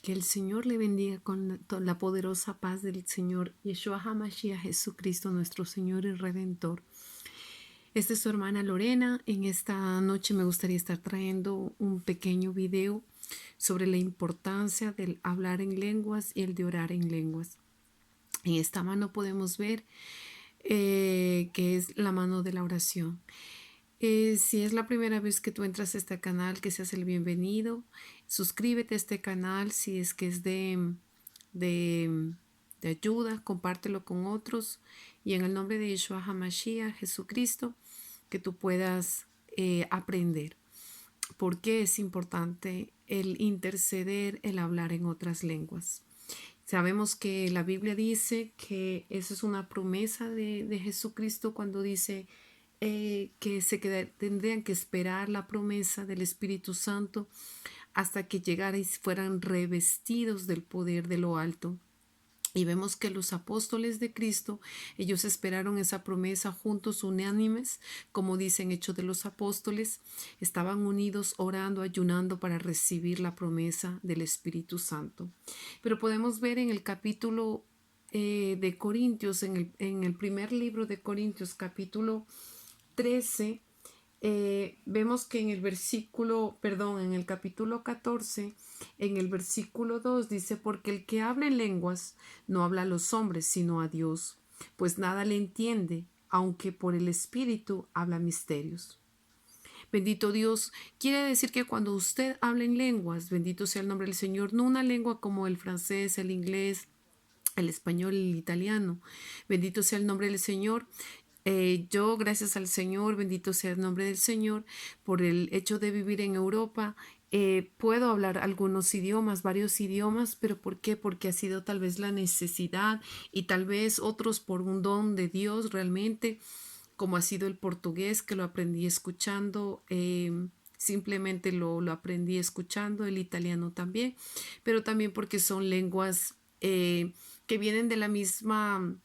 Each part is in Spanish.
Que el Señor le bendiga con la poderosa paz del Señor Yeshua HaMashiach, Jesucristo, nuestro Señor y Redentor. Esta es su hermana Lorena. En esta noche me gustaría estar trayendo un pequeño video sobre la importancia del hablar en lenguas y el de orar en lenguas. En esta mano podemos ver que es la mano de la oración. Si es la primera vez que tú entras a este canal, que seas el bienvenido. Suscríbete a este canal si es que es de, de ayuda, compártelo con otros. Y en el nombre de Yeshua HaMashiach, Jesucristo, que tú puedas aprender. ¿Por qué es importante el interceder, el hablar en otras lenguas? Sabemos que la Biblia dice que eso es una promesa de Jesucristo cuando dice que tendrían que esperar la promesa del Espíritu Santo hasta que llegara y fueran revestidos del poder de lo alto. Y vemos que los apóstoles de Cristo, ellos esperaron esa promesa juntos, unánimes, como dicen Hechos de los Apóstoles, estaban unidos orando, ayunando para recibir la promesa del Espíritu Santo. Pero podemos ver en el capítulo de Corintios, en el primer libro de Corintios, capítulo 13, vemos que en en el capítulo 14, en el versículo 2 dice, porque el que habla en lenguas no habla a los hombres, sino a Dios, pues nada le entiende, aunque por el Espíritu habla misterios. Bendito Dios, quiere decir que cuando usted habla en lenguas, bendito sea el nombre del Señor, no una lengua como el francés, el inglés, el español, el italiano. Bendito sea el nombre del Señor. Yo, gracias al Señor, bendito sea el nombre del Señor, por el hecho de vivir en Europa, puedo hablar algunos idiomas, varios idiomas, pero ¿por qué? Porque ha sido tal vez la necesidad y tal vez otros por un don de Dios realmente, como ha sido el portugués, que lo aprendí escuchando. Simplemente lo aprendí escuchando, el italiano también, pero también porque son lenguas que vienen de la misma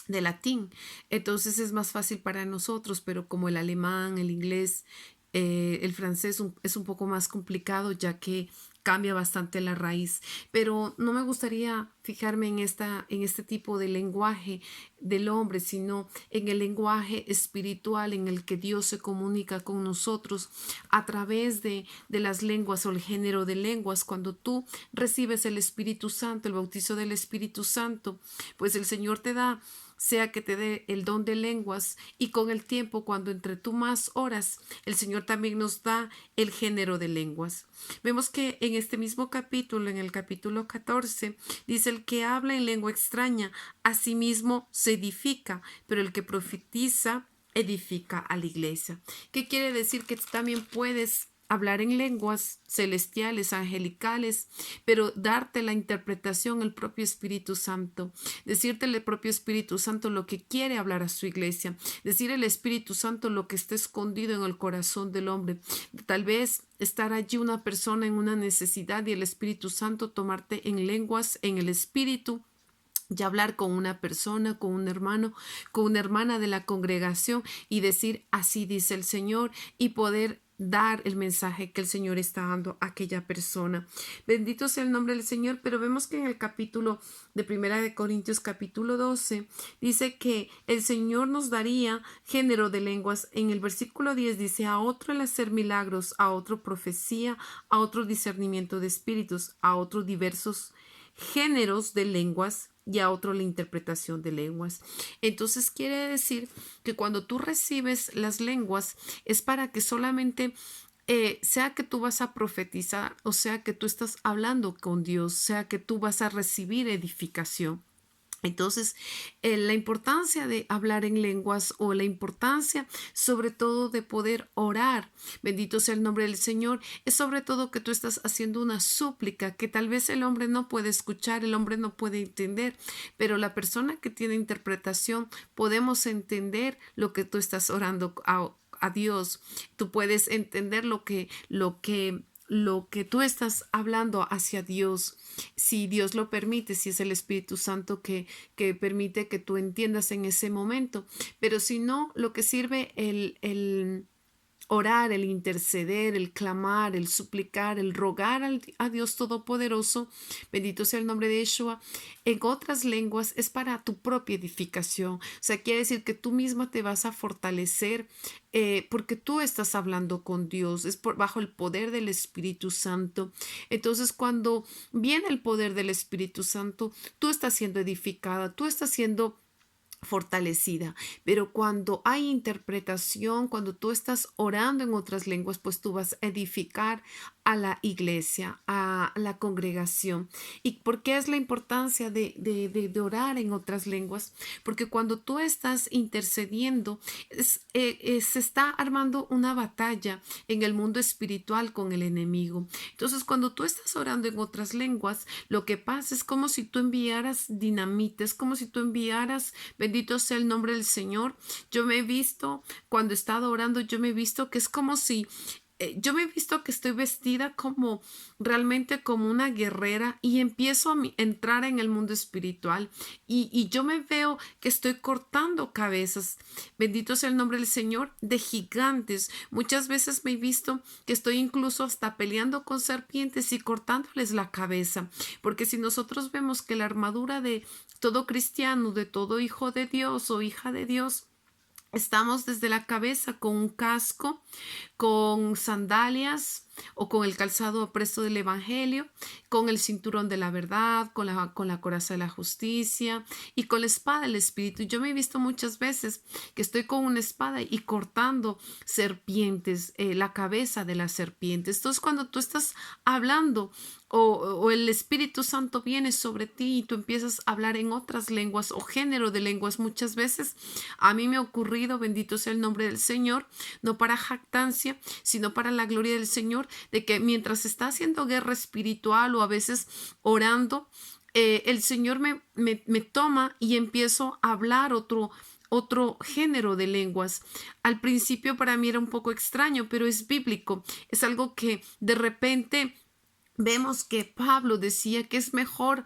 de latín, entonces es más fácil para nosotros, pero como el alemán, el inglés, el francés es un poco más complicado ya que cambia bastante la raíz, pero no me gustaría fijarme en este tipo de lenguaje del hombre, sino en el lenguaje espiritual en el que Dios se comunica con nosotros a través de las lenguas o el género de lenguas. Cuando tú recibes el Espíritu Santo, el bautizo del Espíritu Santo, pues el Señor te da, sea que te dé el don de lenguas, y con el tiempo, cuando entre tú más horas, el Señor también nos da el género de lenguas. Vemos que en este mismo capítulo, en el capítulo 14, dice, el que habla en lengua extraña, a sí mismo se edifica, pero el que profetiza, edifica a la iglesia. ¿Qué quiere decir? Que tú también puedes hablar en lenguas celestiales, angelicales, pero darte la interpretación el propio Espíritu Santo, decirte el propio Espíritu Santo lo que quiere hablar a su iglesia, decir el Espíritu Santo lo que está escondido en el corazón del hombre. Tal vez estar allí una persona en una necesidad y el Espíritu Santo tomarte en lenguas, en el Espíritu, y hablar con una persona, con un hermano, con una hermana de la congregación y decir, así dice el Señor, y poder dar el mensaje que el Señor está dando a aquella persona. Bendito sea el nombre del Señor, pero vemos que en el capítulo de Primera de Corintios, capítulo 12, dice que el Señor nos daría género de lenguas. En el versículo 10 dice, a otro el hacer milagros, a otro profecía, a otro discernimiento de espíritus, a otros diversos géneros de lenguas y a otro la interpretación de lenguas. Entonces quiere decir que cuando tú recibes las lenguas es para que solamente sea que tú vas a profetizar, o sea que tú estás hablando con Dios, sea que tú vas a recibir edificación. Entonces, la importancia de hablar en lenguas, o la importancia sobre todo de poder orar, bendito sea el nombre del Señor, es sobre todo que tú estás haciendo una súplica que tal vez el hombre no puede escuchar, el hombre no puede entender, pero la persona que tiene interpretación podemos entender lo que tú estás orando a Dios. Tú puedes entender lo que tú estás hablando hacia Dios, si Dios lo permite, si es el Espíritu Santo que permite que tú entiendas en ese momento. Pero si no, lo que sirve orar, el interceder, el clamar, el suplicar, el rogar a Dios Todopoderoso, bendito sea el nombre de Yeshua, en otras lenguas es para tu propia edificación. O sea, quiere decir que tú misma te vas a fortalecer porque tú estás hablando con Dios, es bajo el poder del Espíritu Santo. Entonces, cuando viene el poder del Espíritu Santo, tú estás siendo edificada, tú estás siendo fortalecida. Pero cuando hay interpretación, cuando tú estás orando en otras lenguas, pues tú vas a edificar a la iglesia, a la congregación. ¿Y por qué es la importancia de orar en otras lenguas? Porque cuando tú estás intercediendo, se está armando una batalla en el mundo espiritual con el enemigo. Entonces, cuando tú estás orando en otras lenguas, lo que pasa es como si tú enviaras dinamita, es como si tú enviaras, bendito sea el nombre del Señor. Yo me he visto, cuando he estado orando, yo me he visto que es como si yo me he visto que estoy vestida como realmente como una guerrera y empiezo a entrar en el mundo espiritual y yo me veo que estoy cortando cabezas, bendito sea el nombre del Señor, de gigantes. Muchas veces me he visto que estoy incluso hasta peleando con serpientes y cortándoles la cabeza, porque si nosotros vemos que la armadura de todo cristiano, de todo hijo de Dios o hija de Dios, estamos desde la cabeza con un casco, con sandalias o con el calzado presto del evangelio, con el cinturón de la verdad, con la coraza de la justicia y con la espada del espíritu. Yo me he visto muchas veces que estoy con una espada y cortando serpientes, la cabeza de las serpientes. Entonces, cuando tú estás hablando o el Espíritu Santo viene sobre ti y tú empiezas a hablar en otras lenguas o género de lenguas, muchas veces a mí me ha ocurrido, bendito sea el nombre del Señor, no para jactancia, sino para la gloria del Señor, de que mientras está haciendo guerra espiritual o a veces orando, el Señor me toma y empiezo a hablar otro género de lenguas. Al principio para mí era un poco extraño, pero es bíblico, es algo que de repente vemos que Pablo decía que es mejor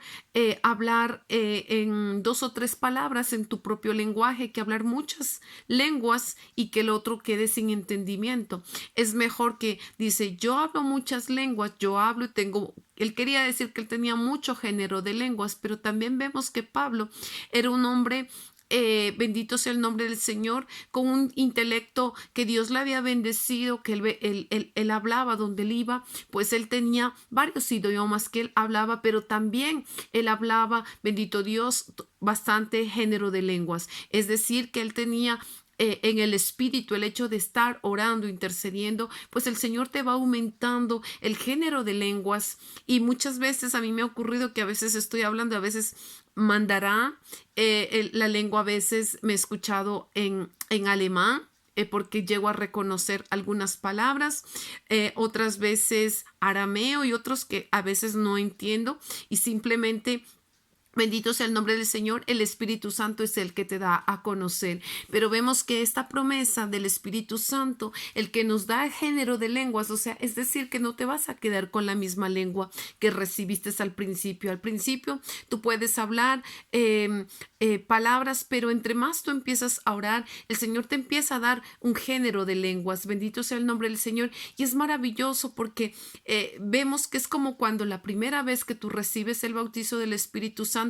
hablar en 2 o 3 palabras en tu propio lenguaje que hablar muchas lenguas y que el otro quede sin entendimiento. Es mejor que dice, yo hablo muchas lenguas, yo hablo y tengo... Él quería decir que él tenía mucho género de lenguas, pero también vemos que Pablo era un hombre bendito sea el nombre del Señor, con un intelecto que Dios le había bendecido, que él hablaba donde él iba, pues él tenía varios idiomas que él hablaba, pero también él hablaba, bendito Dios, bastante género de lenguas. Es decir, que él tenía en el espíritu, el hecho de estar orando, intercediendo, pues el Señor te va aumentando el género de lenguas. Y muchas veces a mí me ha ocurrido que a veces estoy hablando, a veces mandará, la lengua a veces me he escuchado en alemán, porque llego a reconocer algunas palabras, otras veces arameo y otros que a veces no entiendo y simplemente... Bendito sea el nombre del Señor, el Espíritu Santo es el que te da a conocer. Pero vemos que esta promesa del Espíritu Santo, el que nos da género de lenguas, o sea, es decir, que no te vas a quedar con la misma lengua que recibiste al principio. Al principio tú puedes hablar palabras, pero entre más tú empiezas a orar, el Señor te empieza a dar un género de lenguas. Bendito sea el nombre del Señor. Y es maravilloso porque vemos que es como cuando la primera vez que tú recibes el bautizo del Espíritu Santo,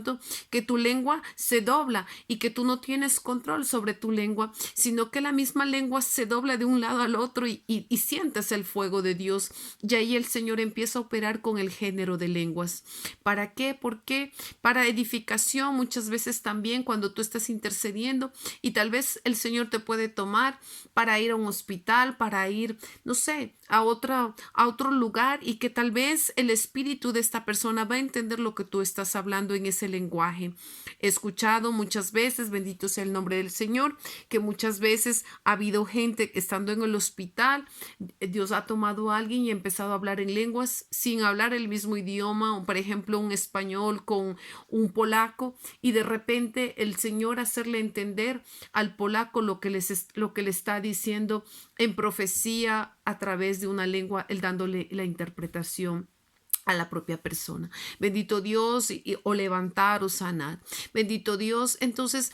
que tu lengua se dobla y que tú no tienes control sobre tu lengua, sino que la misma lengua se dobla de un lado al otro y sientes el fuego de Dios. Y ahí el Señor empieza a operar con el género de lenguas. ¿Para qué? ¿Por qué? Para edificación, muchas veces también cuando tú estás intercediendo y tal vez el Señor te puede tomar para ir a un hospital, para ir, no sé, a otro lugar y que tal vez el espíritu de esta persona va a entender lo que tú estás hablando en ese lenguaje. He escuchado muchas veces, bendito sea el nombre del Señor, que muchas veces ha habido gente que estando en el hospital, Dios ha tomado a alguien y ha empezado a hablar en lenguas sin hablar el mismo idioma, o por ejemplo un español con un polaco, y de repente el Señor hacerle entender al polaco lo que le está diciendo en profecía a través de una lengua, él dándole la interpretación. a la propia persona. Bendito Dios, o levantar o sanar. Bendito Dios. Entonces,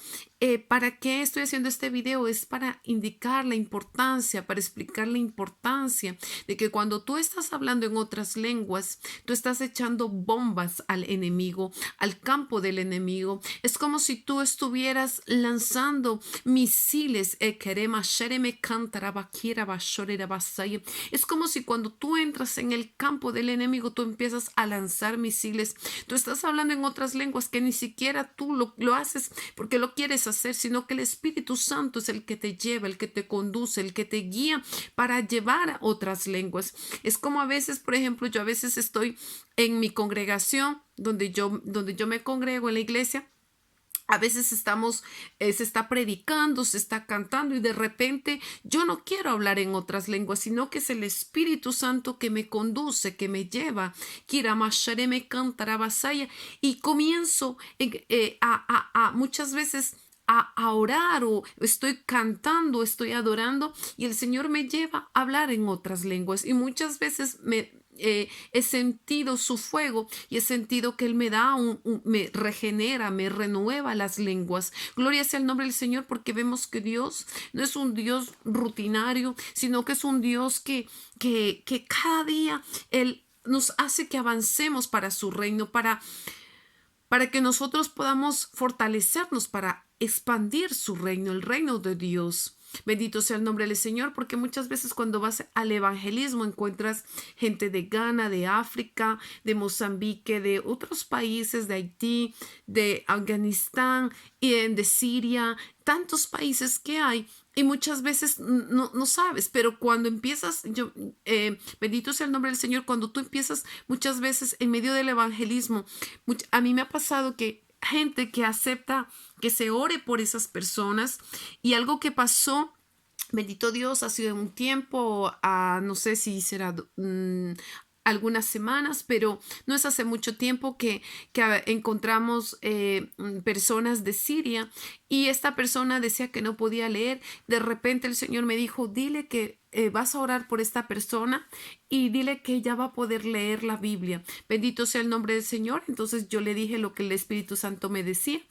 ¿para qué estoy haciendo este video? Es para indicar la importancia, para explicar la importancia de que cuando tú estás hablando en otras lenguas, tú estás echando bombas al enemigo, al campo del enemigo. Es como si tú estuvieras lanzando misiles. Es como si cuando tú entras en el campo del enemigo, tú empiezas a lanzar misiles. Tú estás hablando en otras lenguas que ni siquiera tú lo haces porque lo quieres hacer, sino que el Espíritu Santo es el que te lleva, el que te conduce, el que te guía para llevar a otras lenguas. Es como a veces, por ejemplo, yo a veces estoy en mi congregación, donde yo me congrego en la iglesia. A veces se está predicando, se está cantando y de repente yo no quiero hablar en otras lenguas, sino que es el Espíritu Santo que me conduce, que me lleva. Y comienzo muchas veces a orar o estoy cantando, estoy adorando y el Señor me lleva a hablar en otras lenguas y muchas veces he sentido su fuego y he sentido que Él me da, me regenera, me renueva las lenguas. Gloria sea el nombre del Señor, porque vemos que Dios no es un Dios rutinario, sino que es un Dios que cada día Él nos hace que avancemos para su reino, para que nosotros podamos fortalecernos para expandir su reino, el reino de Dios. Bendito sea el nombre del Señor, porque muchas veces cuando vas al evangelismo encuentras gente de Ghana, de África, de Mozambique, de otros países, de Haití, de Afganistán, y de Siria, tantos países que hay. Y muchas veces no sabes, pero cuando empiezas, bendito sea el nombre del Señor, cuando tú empiezas muchas veces en medio del evangelismo, a mí me ha pasado que gente que acepta que se ore por esas personas y algo que pasó. Bendito Dios, ha sido un tiempo, no sé si será algunas semanas, pero no es hace mucho tiempo que encontramos personas de Siria y esta persona decía que no podía leer. De repente el Señor me dijo, dile que vas a orar por esta persona y dile que ella va a poder leer la Biblia. Bendito sea el nombre del Señor. Entonces yo le dije lo que el Espíritu Santo me decía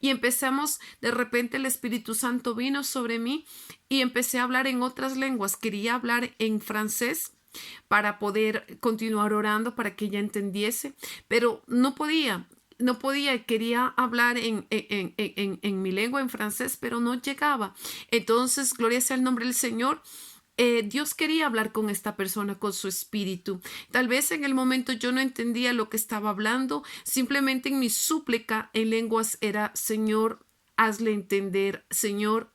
y empezamos, de repente el Espíritu Santo vino sobre mí y empecé a hablar en otras lenguas. Quería hablar en francés para poder continuar orando para que ella entendiese, pero no podía. Quería hablar en mi lengua, en francés, pero no llegaba. Entonces, gloria sea el nombre del Señor. Dios quería hablar con esta persona, con su espíritu. Tal vez en el momento yo no entendía lo que estaba hablando, simplemente en mi súplica en lenguas era, Señor, hazle entender, Señor,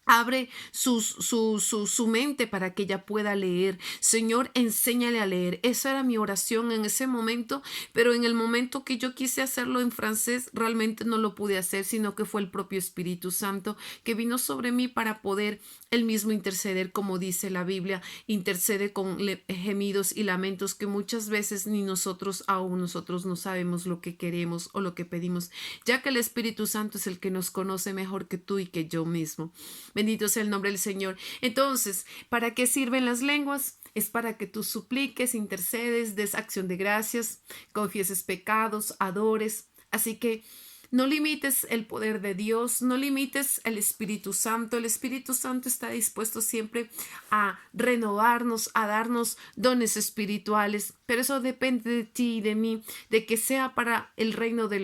abre su mente para que ella pueda leer. Señor, enséñale a leer. Esa era mi oración en ese momento, pero en el momento que yo quise hacerlo en francés, realmente no lo pude hacer, sino que fue el propio Espíritu Santo que vino sobre mí para poder él mismo interceder, como dice la Biblia, intercede con gemidos y lamentos que muchas veces ni nosotros no sabemos lo que queremos o lo que pedimos, ya que el Espíritu Santo es el que nos conoce mejor que tú y que yo mismo. Bendito sea el nombre del Señor. Entonces, ¿para qué sirven las lenguas? Es para que tú supliques, intercedes, des acción de gracias, confieses pecados, adores. Así que no limites el poder de Dios, no limites el Espíritu Santo. El Espíritu Santo está dispuesto siempre a renovarnos, a darnos dones espirituales, pero eso depende de ti y de mí, de que sea para el reino de los